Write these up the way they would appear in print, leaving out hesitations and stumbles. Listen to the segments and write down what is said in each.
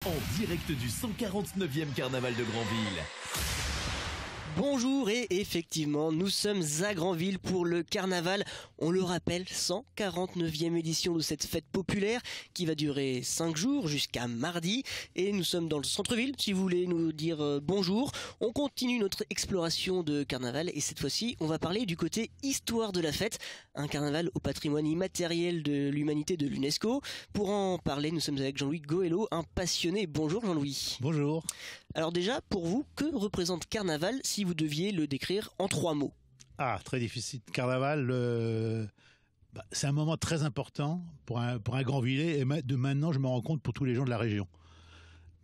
En direct du 149e carnaval de Granville. Bonjour, et effectivement, nous sommes à Granville pour le carnaval. On le rappelle, 149e édition de cette fête populaire qui va durer 5 jours jusqu'à mardi. Et nous sommes dans le centre-ville, si vous voulez nous dire bonjour. On continue notre exploration de carnaval et cette fois-ci, on va parler du côté histoire de la fête. Un carnaval au patrimoine immatériel de l'humanité de l'UNESCO. Pour en parler, nous sommes avec Jean-Louis Goëlo, un passionné. Bonjour Jean-Louis. Bonjour. Alors déjà, pour vous, que représente carnaval si vous deviez le décrire en 3 mots? Ah, très difficile. Carnaval, c'est un moment très important pour un Grandvillais, et de maintenant, je me rends compte pour tous les gens de la région.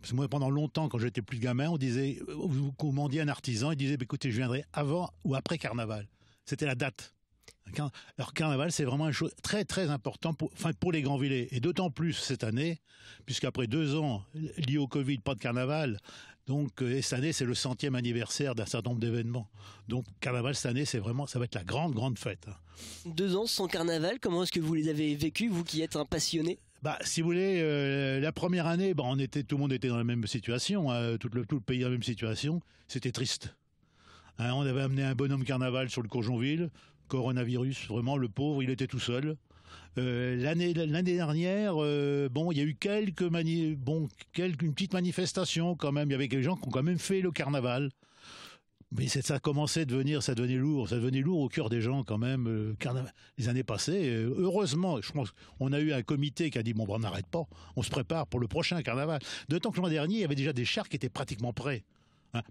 Parce que moi, pendant longtemps, quand j'étais plus gamin, on disait, vous commandiez un artisan, il disait, écoutez, je viendrai avant ou après carnaval. C'était la date. Alors carnaval, c'est vraiment une chose très très importante pour les Grandvillais, et d'autant plus cette année, puisqu'après 2 ans liés au Covid, pas de carnaval, donc et cette année c'est le 100e anniversaire d'un certain nombre d'événements. Donc carnaval cette année, ça va être la grande fête. 2 ans sans carnaval, comment est-ce que vous les avez vécus, vous qui êtes un passionné? Si vous voulez, la première année, tout le monde était dans la même situation, tout le pays dans la même situation, c'était triste. On avait amené un bonhomme carnaval sur le Courjonville, coronavirus, vraiment le pauvre, il était tout seul. L'année dernière, il y a eu une petite manifestation quand même. Il y avait des gens qui ont quand même fait le carnaval. Mais ça commençait à devenir, ça devenait lourd au cœur des gens quand même. Les années passées, heureusement, je pense qu'on a eu un comité qui a dit on n'arrête pas, on se prépare pour le prochain carnaval. D'autant que l'an dernier, il y avait déjà des chars qui étaient pratiquement prêts.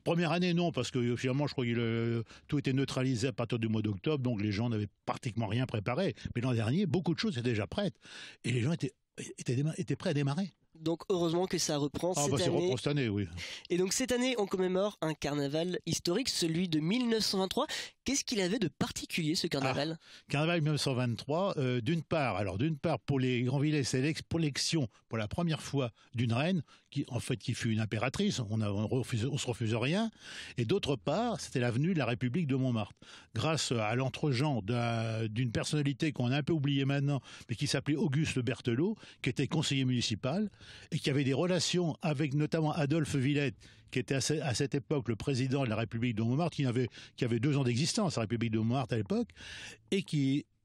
Première année, non, parce que finalement, je crois que tout était neutralisé à partir du mois d'octobre, donc les gens n'avaient pratiquement rien préparé. Mais l'an dernier, beaucoup de choses étaient déjà prêtes. Et les gens étaient prêts à démarrer. Donc heureusement que ça reprend cette année. Ça reprend cette année, oui. Et donc cette année, on commémore un carnaval historique, celui de 1923. Qu'est-ce qu'il avait de particulier, ce carnaval? Carnaval 1923, d'une part, pour les Grandvillais, c'est l'élection pour la première fois d'une reine, qui fut une impératrice, on se refuse rien. Et d'autre part, c'était l'avenue de la République de Montmartre. Grâce à l'entregent d'une personnalité qu'on a un peu oubliée maintenant, mais qui s'appelait Auguste Berthelot, qui était conseiller municipal, et qui avait des relations avec notamment Adolphe Villette, qui était à cette époque le président de la République de Montmartre, qui avait 2 ans d'existence, la République de Montmartre à l'époque,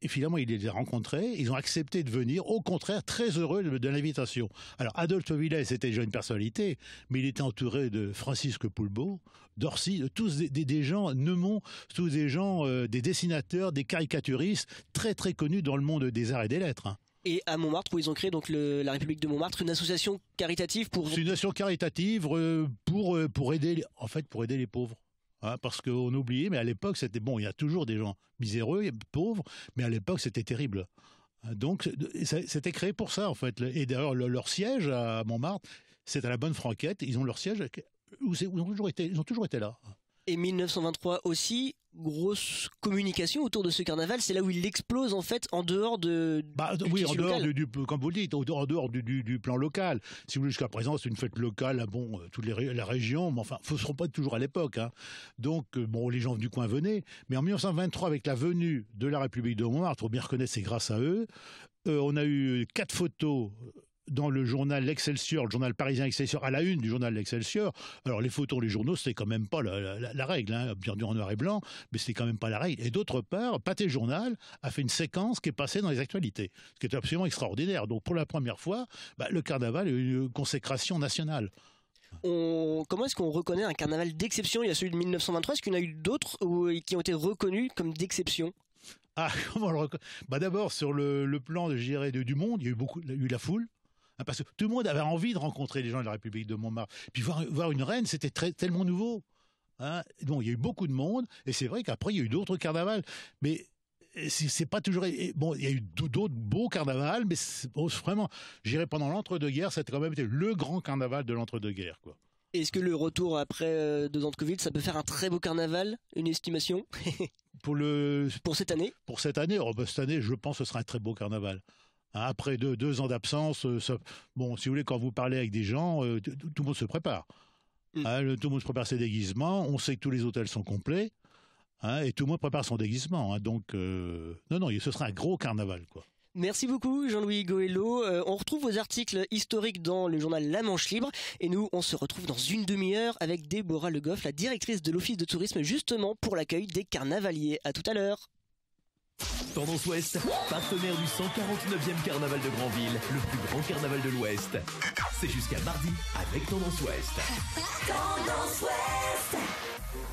et finalement, il les a rencontrés, ils ont accepté de venir, au contraire, très heureux de l'invitation. Alors, Adolphe Villette, c'était déjà une personnalité, mais il était entouré de Francisque Poulbeau, d'Orsi, tous des gens, Neumont, tous des gens, des dessinateurs, des caricaturistes, très très connus dans le monde des arts et des lettres. Et à Montmartre, où ils ont créé donc la République de Montmartre, une association caritative pour... C'est une association caritative pour aider les pauvres. Parce qu'on oubliait, mais à l'époque, il y a toujours des gens miséreux, pauvres, mais à l'époque, c'était terrible. Donc, c'était créé pour ça, en fait. Et d'ailleurs, leur siège à Montmartre, c'est à la Bonne Franquette. Ils ont leur siège où ils ont toujours été là. Et 1923 aussi, grosse communication autour de ce carnaval, c'est là où il explose en fait en dehors de oui, en dehors comme vous le dites, en dehors du plan local. Si vous voulez, jusqu'à présent, c'est une fête locale, toute la région, mais enfin, faut se reprendre toujours à l'époque, Donc, les gens du coin venaient, mais en 1923, avec la venue de la République de Montmartre, faut bien reconnaître, c'est grâce à eux, on a eu 4 photos dans le journal L'Excelsior, le journal parisien Excelsior, à la une du journal L'Excelsior. Alors, les photos, les journaux, c'était quand même pas la règle, bien en noir et blanc, mais c'était quand même pas la règle. Et d'autre part, Pâté Journal a fait une séquence qui est passée dans les actualités, ce qui est absolument extraordinaire. Donc, pour la première fois, le carnaval a eu une consécration nationale. Comment est-ce qu'on reconnaît un carnaval d'exception? Il y a celui de 1923, est-ce qu'il y en a eu d'autres qui ont été reconnus comme d'exception? Comment on le reconnaît? D'abord, sur le plan, je dirais, du monde, il y a eu la foule. Parce que tout le monde avait envie de rencontrer les gens de la République de Montmartre. Puis voir une reine, c'était tellement nouveau. Donc il y a eu beaucoup de monde, et c'est vrai qu'après il y a eu d'autres carnavals, mais c'est pas toujours. Il y a eu d'autres beaux carnavals, mais vraiment, je dirais pendant l'entre-deux-guerres, ça a quand même été le grand carnaval de l'entre-deux-guerres, quoi. Est-ce que le retour après 2 ans de Covid, ça peut faire un très beau carnaval, une estimation? Pour cette année? Pour cette année, cette année, je pense que ce sera un très beau carnaval. Après 2 ans d'absence, si vous voulez, quand vous parlez avec des gens, tout le monde se prépare. Tout le monde se prépare ses déguisements. On sait que tous les hôtels sont complets, et tout le monde prépare son déguisement. Donc, non, ce sera un gros carnaval, quoi. Merci beaucoup Jean-Louis Goello. On retrouve vos articles historiques dans le journal La Manche Libre et nous on se retrouve dans une demi-heure avec Déborah Le Goff, la directrice de l'Office de tourisme justement pour l'accueil des carnavaliers. À tout à l'heure. Tendance Ouest, partenaire du 149e carnaval de Granville, le plus grand carnaval de l'Ouest. C'est jusqu'à mardi avec Tendance Ouest. Tendance Ouest.